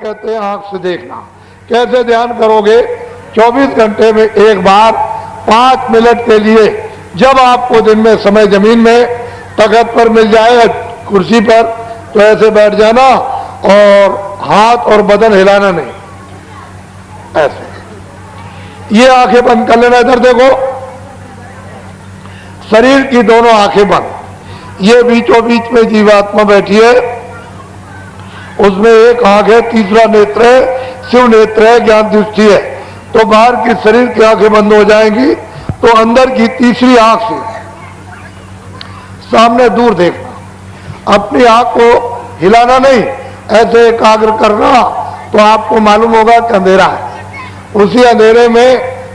कहते हैं आंख से देखना। कैसे ध्यान करोगे? 24 घंटे में एक बार 5 मिनट के लिए, जब आपको दिन में समय जमीन में तख्त पर मिल जाए, कुर्सी पर, तो ऐसे बैठ जाना और हाथ और बदन हिलाना नहीं, ऐसे। ये आंखें बंद कर लेना। इधर देखो, शरीर की दोनों आंखें बंद। ये बीचों बीच में जीवात्मा बैठी है, उसमें एक आंख है, तीसरा नेत्र है, शिव नेत्र है, ज्ञान दृष्टि है। तो बाहर की शरीर की आंखें बंद हो जाएंगी, तो अंदर की तीसरी आंख से सामने दूर देखना। अपनी आंख को हिलाना नहीं, ऐसे एकाग्र करना, तो आपको मालूम होगा कि अंधेरा है। उसी अंधेरे में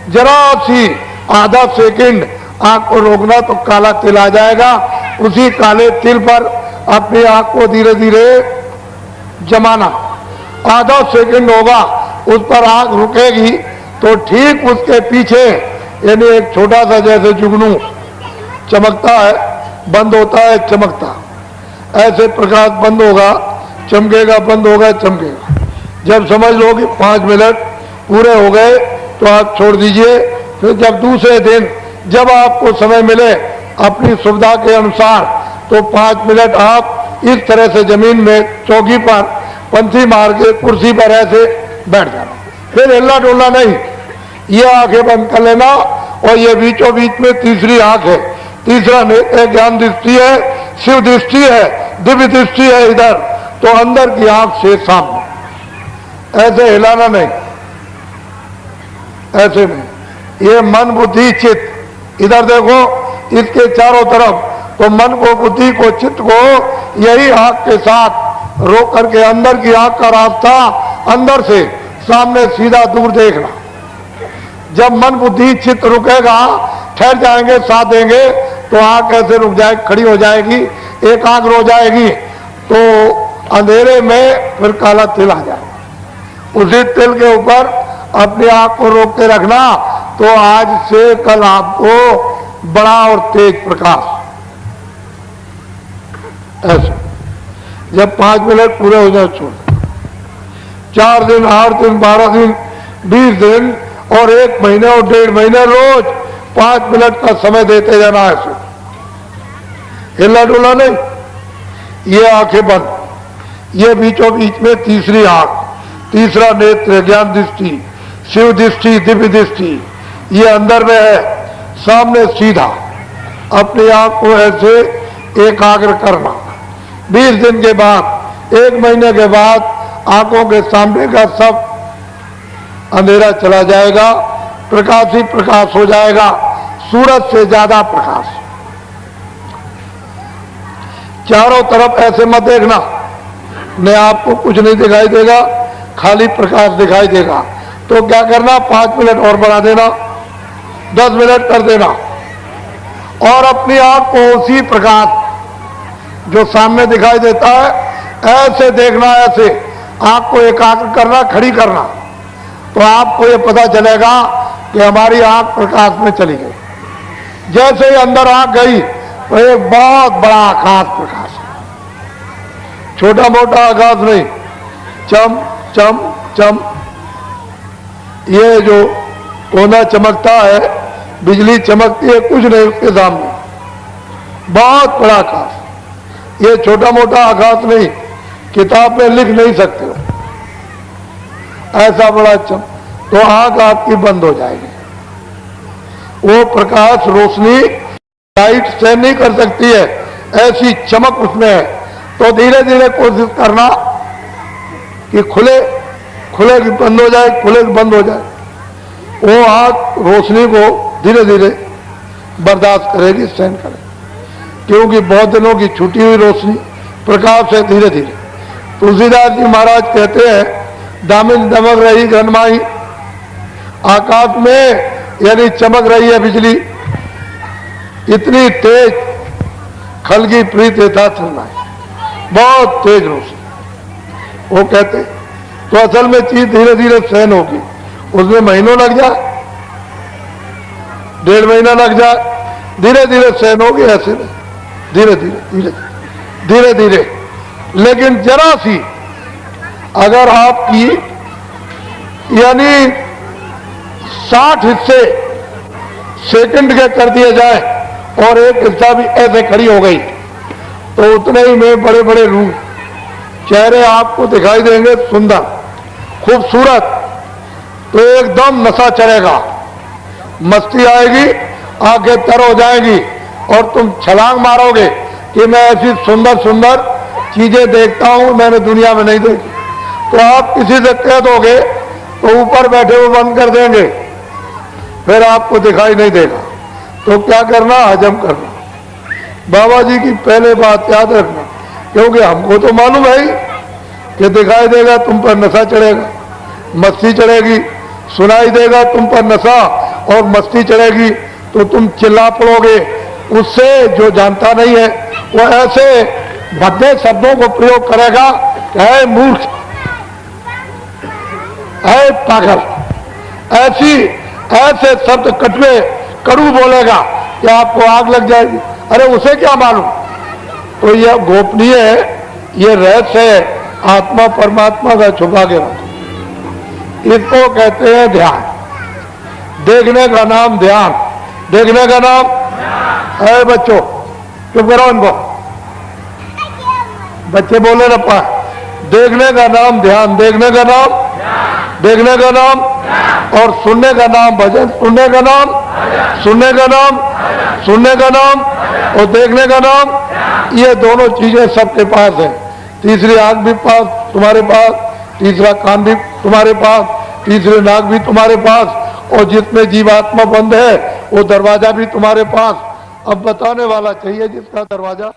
जरा सी आधा सेकंड आंख को रोकना तो काला तिल आ जाएगा। उसी काले तिल पर अपनी आंख को धीरे धीरे जमाना। आधा सेकंड होगा, उस पर आंख रुकेगी, तो ठीक उसके पीछे, यानी एक छोटा सा जैसे जुगनू चमकता है, बंद होता है, चमकता, ऐसे प्रकाश बंद होगा, चमकेगा, बंद होगा, चमकेगा। जब समझ लो कि 5 मिनट पूरे हो गए तो आप छोड़ दीजिए। फिर जब दूसरे दिन जब आपको समय मिले अपनी सुविधा के अनुसार, तो 5 मिनट आप इस तरह से जमीन में चौकी पर पंथी मार के कुर्सी पर ऐसे बैठ जाना, फिर हिलना डुलना नहीं। ये आंखें बंद कर लेना। और ये बीचों बीच में तीसरी आंख है, तीसरा नेत्र ज्ञान दृष्टि है, शिव दृष्टि है, दिव्य दृष्टि है इधर, तो अंदर की आंख से सामने, ऐसे हिलाना नहीं, ऐसे नहीं। ये मन बुद्धि चित्त, इधर देखो, इसके चारों तरफ, तो मन को, बुद्धि को, चित्त को यही आंख के साथ रोक करके अंदर की आंख का रास्ता, अंदर से सामने सीधा दूर देखना। जब मन बुद्धि चित्त रुकेगा, ठहर जाएंगे, साथ देंगे, तो आंख ऐसे रुक जाए, खड़ी हो जाएगी, एकाग्र हो जाएगी, तो अंधेरे में फिर काला तिल आ जाएगा। उसी तिल के ऊपर अपनी आंख को रोक के रखना, तो आज से कल आपको बड़ा और तेज प्रकाश, ऐसे। जब 5 मिनट पूरे हो जाए छोड़, 4 दिन, 8 दिन, 12 दिन, 20 दिन और 1 महीने और 1.5 महीने रोज 5 मिनट का समय देते जाना। ऐसे हिलना डुलना नहीं। ये आंखें बंद, ये बीचों बीच में तीसरी आंख, तीसरा नेत्र ज्ञान दृष्टि, शिव दृष्टि, दिव्य दृष्टि, ये अंदर में है, सामने सीधा अपनी आंख को ऐसे एकाग्र करना। 20 दिन के बाद, 1 महीने के बाद आंखों के सामने का सब अंधेरा चला जाएगा, प्रकाश ही प्रकाश हो जाएगा, सूरज से ज्यादा प्रकाश। चारों तरफ ऐसे मत देखना, न आपको कुछ नहीं दिखाई देगा, खाली प्रकाश दिखाई देगा। तो क्या करना, 5 मिनट और बढ़ा देना, 10 मिनट कर देना, और अपनी आंख को उसी प्रकाश जो सामने दिखाई देता है ऐसे देखना। ऐसे आंख को एकाग्र करना, खड़ी करना, तो आपको ये पता चलेगा कि हमारी आंख प्रकाश में चली गई। जैसे ही अंदर आंख गई, तो एक बहुत बड़ा आकाश प्रकाश है, छोटा मोटा आकाश नहीं, चम चम चम। ये जो कोना चमकता है, बिजली चमकती है, कुछ नहीं उसके सामने, बहुत बड़ा आकाश। ये छोटा मोटा आकाश नहीं, किताब में लिख नहीं सकते हो, ऐसा बड़ा चम। तो आंख आपकी बंद हो जाएगी। वो प्रकाश, रोशनी, लाइट सहन नहीं कर सकती है, ऐसी चमक उसमें है। तो धीरे धीरे कोशिश करना कि खुले खुले की बंद हो जाए, खुले की बंद हो जाए। वो आंख रोशनी को धीरे धीरे बर्दाश्त करेगी, सहन करेगी, क्योंकि बहुत दिनों की छूटी हुई रोशनी प्रकाश है। धीरे धीरे तुलसीदास जी महाराज कहते हैं, दामिन दमक रही घनमाई, आकाश में यानी चमक रही है बिजली, इतनी तेज खलगी प्रीत यथा चलना, बहुत तेज रोशनी। वो कहते, तो असल में चीज धीरे धीरे सहन होगी, उसमें महीनों लग जाए, 1.5 महीना लग जाए, धीरे धीरे सहन होगी। ऐसे नहीं, धीरे धीरे धीरे धीरे धीरे, लेकिन जरा सी अगर आपकी यानी 60 हिस्से सेकंड के कर दिए जाए और एक हिस्सा भी ऐसे खड़ी हो गई तो उतने ही में बड़े बड़े रूप चेहरे आपको दिखाई देंगे, सुंदर खूबसूरत। तो एकदम नशा चढ़ेगा, मस्ती आएगी, आंखें तर हो जाएगी और तुम छलांग मारोगे कि मैं ऐसी सुंदर सुंदर चीजें देखता हूं, मैंने दुनिया में नहीं देखी। तो आप किसी से कह दोगे तो ऊपर बैठे हुए बंद कर देंगे, फिर आपको दिखाई नहीं देगा। तो क्या करना, हजम करना। बाबा जी की पहले बात याद रखना, क्योंकि हमको तो मालूम है ही कि दिखाई देगा तुम पर नशा चढ़ेगा, मस्ती चढ़ेगी, सुनाई देगा तुम पर नशा और मस्ती चढ़ेगी तो तुम चिल्ला पड़ोगे। उससे जो जानता नहीं है वो ऐसे भद्दे शब्दों को प्रयोग करेगा कि है मूर्ख, है पागल, ऐसे शब्द कटवे कड़ू बोलेगा कि आपको आग लग जाएगी। अरे उसे क्या मालूम। तो यह गोपनीय है, ये रहस्य है, आत्मा परमात्मा का छुपा के रखो। इसको कहते हैं ध्यान। देखने का नाम ध्यान, देखने का नाम है। बच्चों चुप करो इनको, बच्चे बोले ना पा। देखने का नाम ध्यान, देखने का नाम, देखने का नाम और सुनने का नाम भजन, सुनने का नाम, सुनने का नाम, सुनने का नाम और देखने का नाम। ये दोनों चीजें सबके पास है। तीसरी आंख भी पास तुम्हारे पास, तीसरा कान भी तुम्हारे पास, तीसरे नाक भी तुम्हारे पास और जिसमें जीवात्मा बंद है वो दरवाजा भी तुम्हारे पास। अब बताने वाला चाहिए जिसका दरवाजा